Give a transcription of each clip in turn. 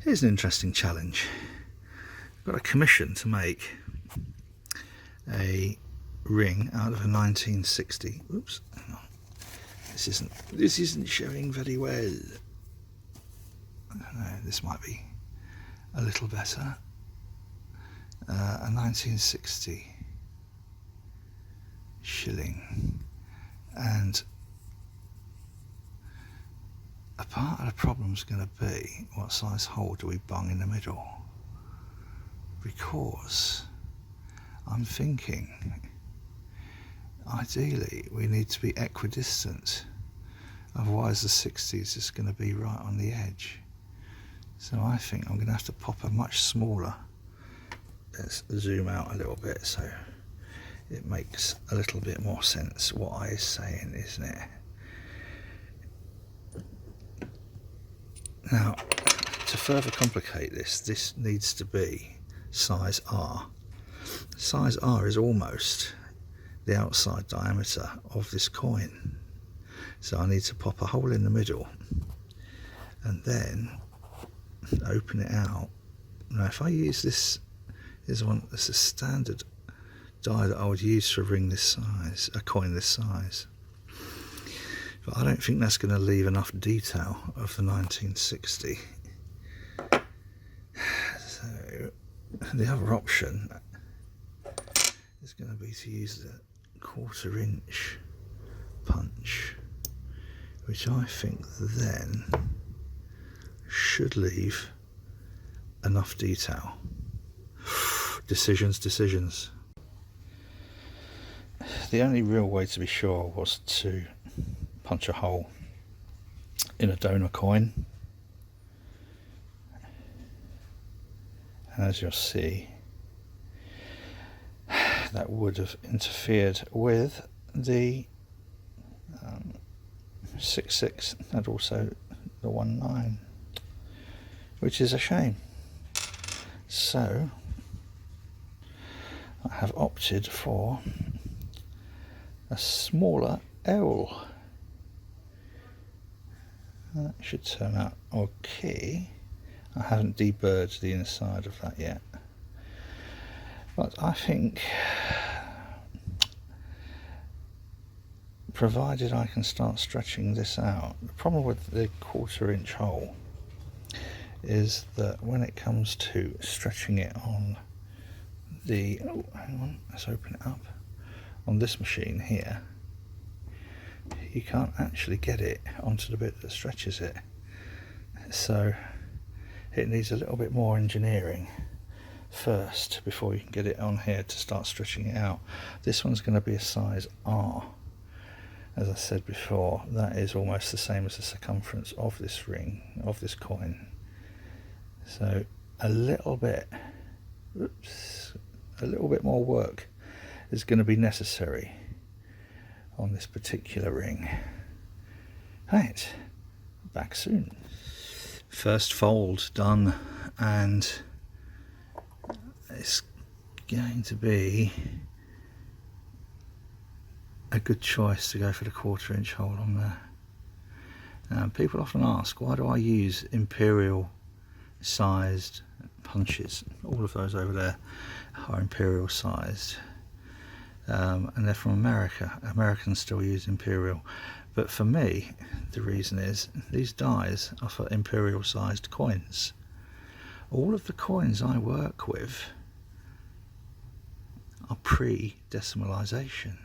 Here's an interesting challenge. I've got a commission to make a ring out of a 1960. Oops, hang on. This isn't showing very well. I don't know, this might be a little better. A 1960 shilling, and a part of the problem is going to be what size hole do we bung in the middle, because I'm thinking ideally we need to be equidistant, otherwise the 60s is going to be right on the edge. So I think I'm going to have to pop a much smaller. Let's zoom out a little bit so it makes a little bit more sense what I is saying, isn't it? Now, to further complicate this needs to be size R. Size R is almost the outside diameter of this coin. So I need to pop a hole in the middle and then open it out. Now if I use this, is one that's a standard die that I would use for a ring this size, a coin this size. But I don't think that's going to leave enough detail of the 1960. So the other option is going to be to use the 1/4 inch punch, which I think then should leave enough detail. Decisions. The only real way to be sure was to punch a hole in a donor coin, and as you'll see, that would have interfered with the 66 and also the 19, which is a shame. So I have opted for a smaller L. That should turn out okay. I haven't deburred the inside of that yet, but I think provided I can start stretching this out. The problem with the 1/4 inch hole is that when it comes to stretching it on the, oh hang on, let's open it up, on this machine here, you can't actually get it onto the bit that stretches it, so it needs a little bit more engineering first before you can get it on here to start stretching it out. This one's going to be a size R. As I said before, that is almost the same as the circumference of this ring, of this coin. So a little bit more work is going to be necessary on this particular ring. Right, back soon. First fold done, and it's going to be a good choice to go for the 1/4 inch hole on there. People often ask, why do I use imperial sized punches? All of those over there are imperial sized, and they're from America. Americans still use imperial, but for me the reason is these dies are for imperial sized coins. All of the coins I work with are pre-decimalisation,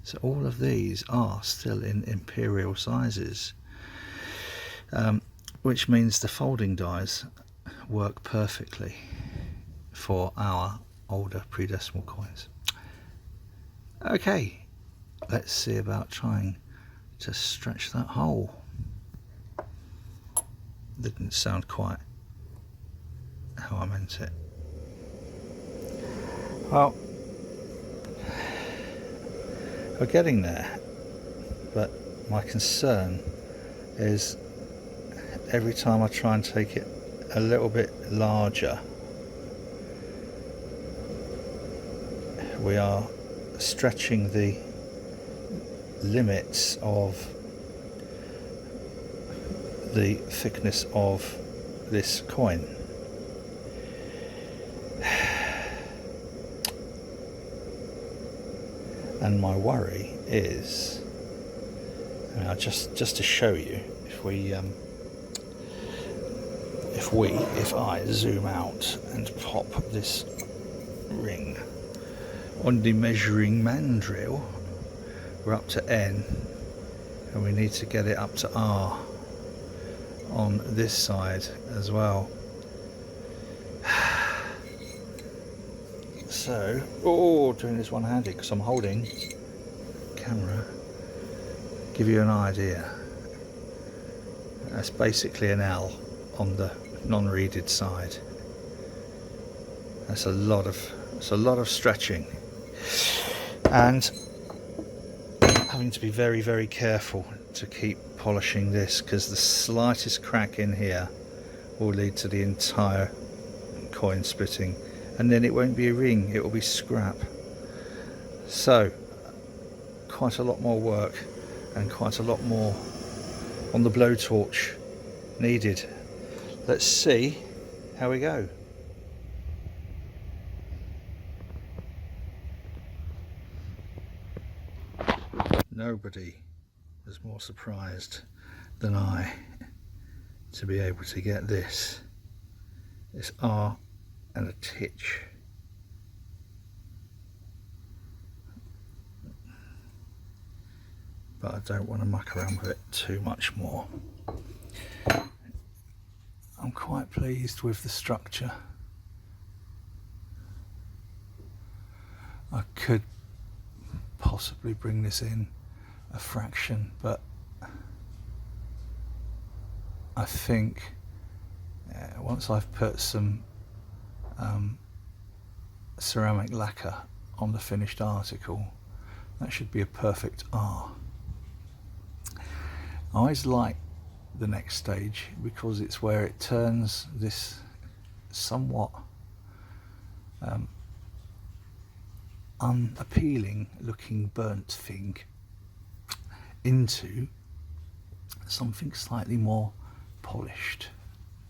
so all of these are still in imperial sizes, which means the folding dies work perfectly for our older pre-decimal coins. Okay, let's see about trying to stretch that hole. Didn't sound quite how I meant it. Well, we're getting there, but my concern is every time I try and take it a little bit larger, we are stretching the limits of the thickness of this coin. And my worry is, just to show you, if I zoom out and pop this ring on the measuring mandrel, we're up to N, and we need to get it up to R on this side as well. So, doing this one-handed because I'm holding camera. Give you an idea. That's basically an L on the non-reeded side. That's a lot of stretching, and having to be very, very careful to keep polishing this, because the slightest crack in here will lead to the entire coin splitting, and then it won't be a ring, it will be scrap. So quite a lot more work and quite a lot more on the blowtorch needed. Let's see how we go. Nobody is more surprised than I to be able to get this R and a titch. But I don't want to muck around with it too much more. I'm quite pleased with the structure. I could possibly bring this in a fraction, but I think once I've put some ceramic lacquer on the finished article, that should be a perfect R. I always like the next stage because it's where it turns this somewhat unappealing looking burnt thing into something slightly more polished,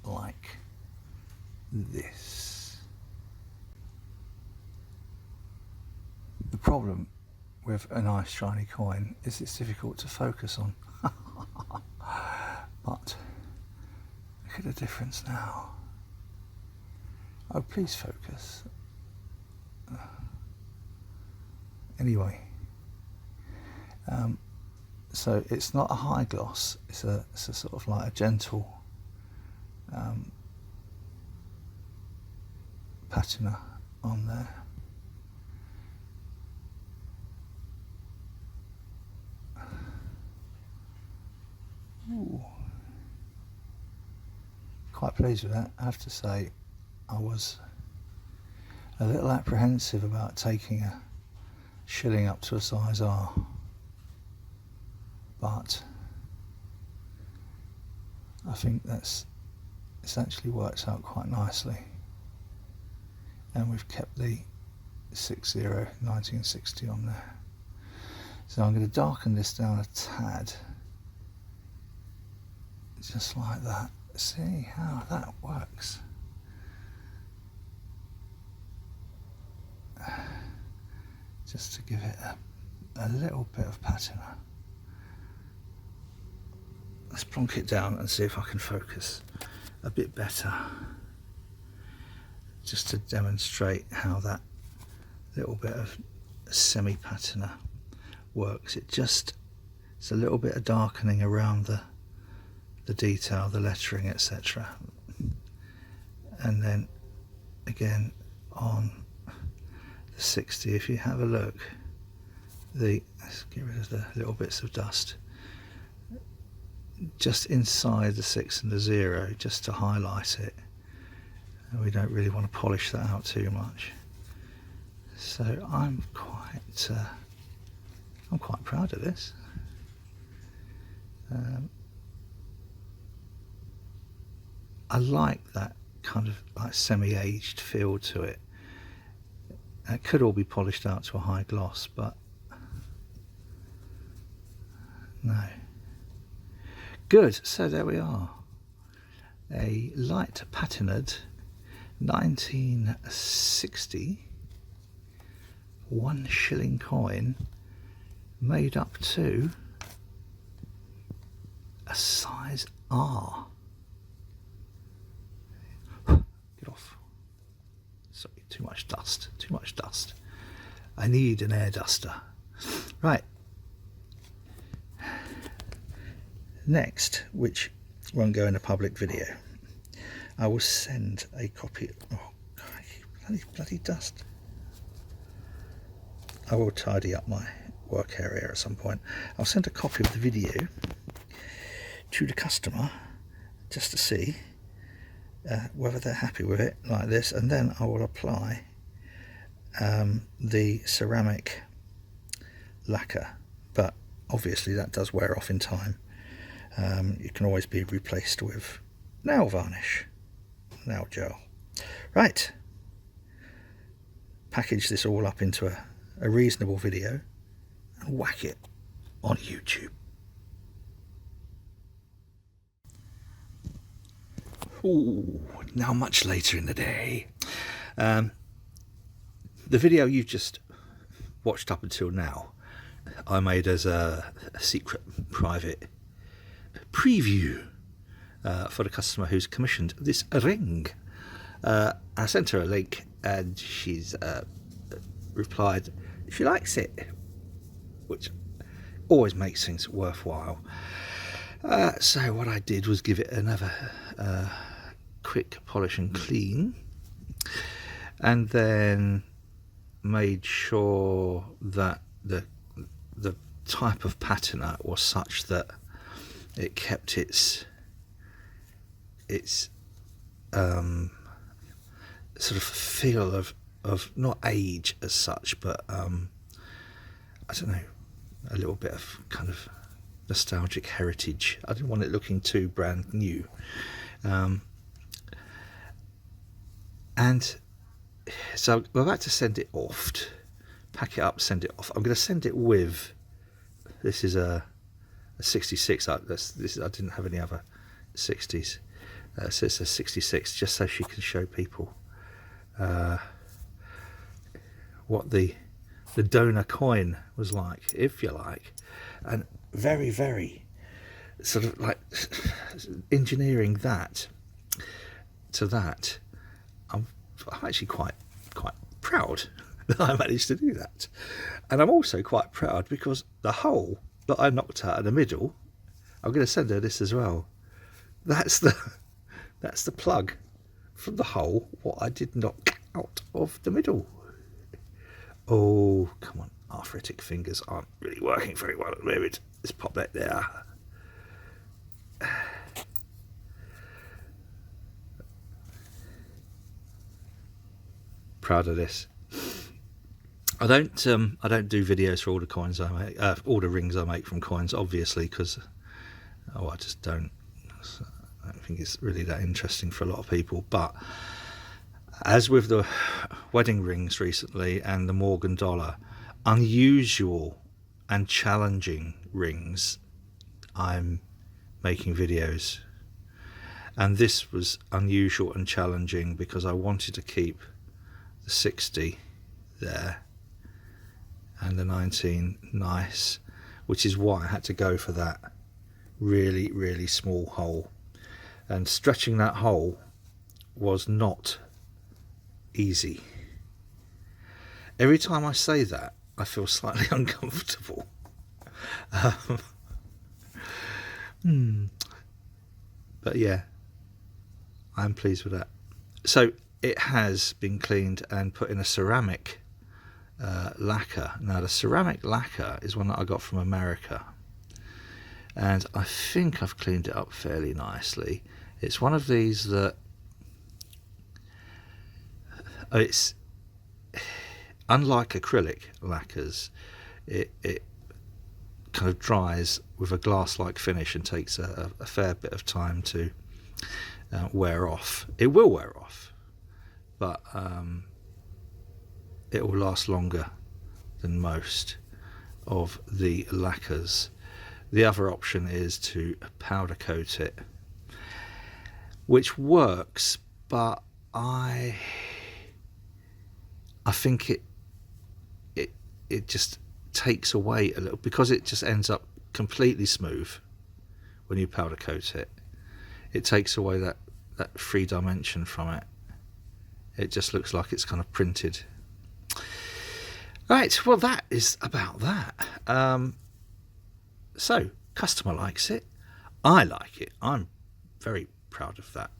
like this. The problem with a nice shiny coin is it's difficult to focus on. But look at the difference now. Oh, please focus. Anyway, so it's not a high gloss, it's a sort of like a gentle patina on there. Ooh. Quite pleased with that. I have to say, I was a little apprehensive about taking a Shilling up to a size R, but I think it's actually worked out quite nicely, and we've kept the 60 1960 on there. So I'm going to darken this down a tad, just like that. See how that works. Just to give it a little bit of patina. Let's plonk it down and see if I can focus a bit better, just to demonstrate how that little bit of semi-patina works. It's a little bit of darkening around the detail, the lettering, etc. And then again on the 60, if you have a look, let's get rid of the little bits of dust just inside the 6 and the 0, just to highlight it, and we don't really want to polish that out too much. So I'm quite proud of this. I like that kind of like semi-aged feel to it. It could all be polished out to a high gloss, but no. Good, so there we are. a light patinaed 1960 1 shilling coin made up to a size R. Get off. Sorry, too much dust, too much dust. I need an air duster. Right. Next, which won't go in a public video, I will send a copy. Oh, bloody dust. I will tidy up my work area at some point. I'll send a copy of the video to the customer just to see whether they're happy with it like this, and then I will apply the ceramic lacquer, but obviously that does wear off in time. It can always be replaced with nail varnish, nail gel. Right, package this all up into a reasonable video and whack it on YouTube. Ooh, now much later in the day. The video you've just watched up until now, I made as a secret private preview for the customer who's commissioned this ring. I sent her a link and she's replied she likes it, which always makes things worthwhile. So what I did was give it another quick polish and clean, and then made sure that the type of patina was such that it kept its sort of feel of not age as such, but I don't know, a little bit of kind of nostalgic heritage. I didn't want it looking too brand new. And so I'm about to send it off, pack it up, send it off. I'm going to send it with, this is a 66. I didn't have any other 60s. So it's a 66, just so she can show people what the donor coin was like, if you like. And very, very sort of like engineering that to that. I'm actually quite proud that I managed to do that, and I'm also quite proud because the hole that I knocked out in the middle, I'm going to send her this as well. That's the plug from the hole what I did knock out of the middle. Oh, come on, arthritic fingers aren't really working very well at the moment. Let's pop that there. Proud of this. I don't do videos for all the coins I make, all the rings I make from coins, obviously, because I just don't. I don't think it's really that interesting for a lot of people. But as with the wedding rings recently and the Morgan dollar, unusual and challenging rings, I'm making videos. And this was unusual and challenging because I wanted to keep the 60 there and the 19 nice, which is why I had to go for that really, really small hole. And stretching that hole was not easy. Every time I say that, I feel slightly uncomfortable. But yeah, I'm pleased with that. So it has been cleaned and put in a ceramic lacquer. Now the ceramic lacquer is one that I got from America, and I think I've cleaned it up fairly nicely. It's one of these that it's unlike acrylic lacquers. It kind of dries with a glass-like finish and takes a fair bit of time to wear off. It will wear off, but it will last longer than most of the lacquers. The other option is to powder coat it. which works, but I think it just takes away a little, because it just ends up completely smooth when you powder coat it. It takes away that 3 dimension from it. It just looks like it's kind of printed. Right, well, that is about that. So, customer likes it. I like it. I'm very proud of that.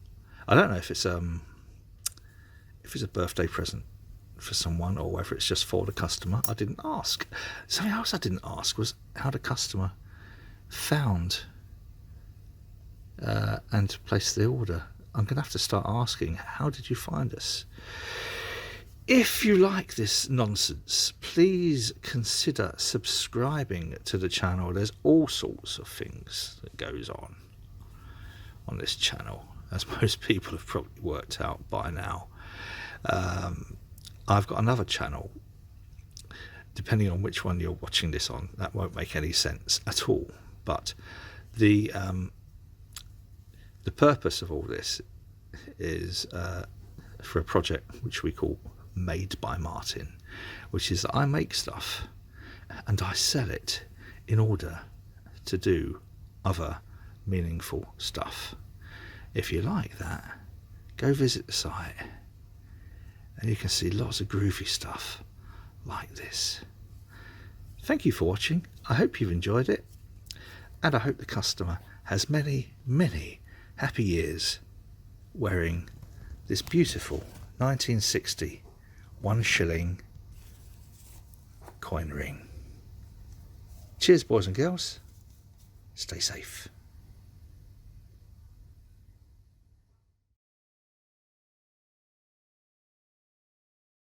I don't know if it's a birthday present for someone or whether it's just for the customer. I didn't ask. Something else I didn't ask was how the customer found and placed the order. I'm going to have to start asking, how did you find us? If you like this nonsense, please consider subscribing to the channel. There's all sorts of things that goes on this channel, as most people have probably worked out by now. I've got another channel. Depending on which one you're watching this on, that won't make any sense at all. But the purpose of all this is for a project which we call Made by Martin, which is that I make stuff and I sell it in order to do other meaningful stuff. If you like that, go visit the site and you can see lots of groovy stuff like this. Thank you for watching. I hope you've enjoyed it, and I hope the customer has many, many happy years wearing this beautiful 1960 1 shilling coin ring. Cheers, boys and girls. Stay safe.